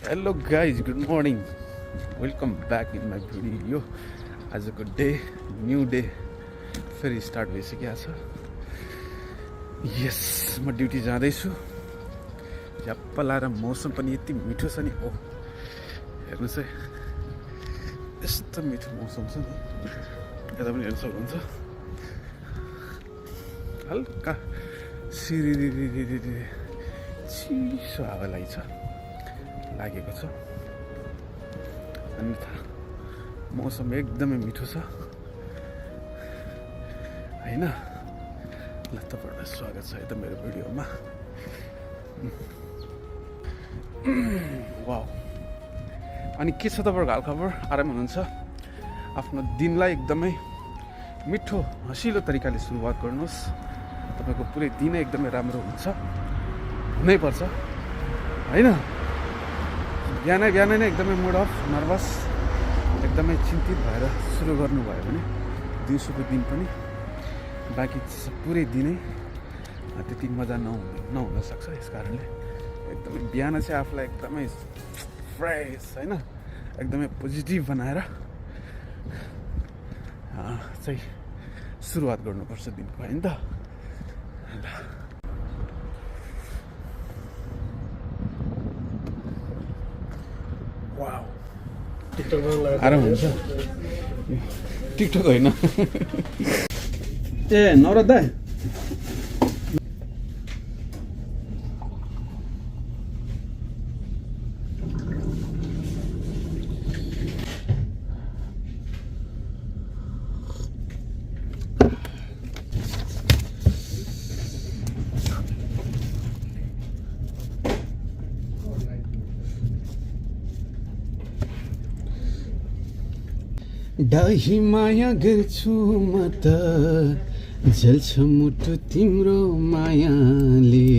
Hello guys, good morning, welcome back in my video. आजको day, new day फेरि start भइसकेको छ। यस, म ड्युटी जाँदैछु। झ्याप्प लाएर मौसम पनि यति मिठो छ नि। हो हेर्नुहोस् है, यस्तो मिठो मौसम छ नि। यता पनि हेर्न सक्नुहुन्छ, हल्का सिरिरिरिरिरि चिसो हावा लागेको छ। अन्यथा मौसम एकदमै मिठो छ होइन। ल, तपाईँहरूलाई स्वागत छ यता मेरो भिडियोमा। वाउ, अनि के छ तपाईँहरूको हालखबर? आराम हुनुहुन्छ? आफ्नो दिनलाई एकदमै मिठो हँसिलो तरिकाले सुरुवात गर्नुहोस्। तपाईँको पुरै दिनै एकदमै राम्रो हुन्छ, हुनैपर्छ होइन। बिहानै नै एकदमै मुड अफ, नर्भस, एकदमै चिन्तित भएर सुरु गर्नुभयो भने दिउँसोको दिन पनि बाँकी पुरै दिनै त्यति मजा नहुन सक्छ। यस कारणले एकदमै बिहान चाहिँ आफूलाई एकदमै फ्रेस होइन, एकदमै पोजिटिभ बनाएर चाहिँ सुरुवात गर्नुपर्छ दिनको, होइन त? आराम हुन्छ। टिकटक होइन ए नवरत दाइ, डाही माया गर्छु म त, जल्छ मुटु तिम्रो मायाले।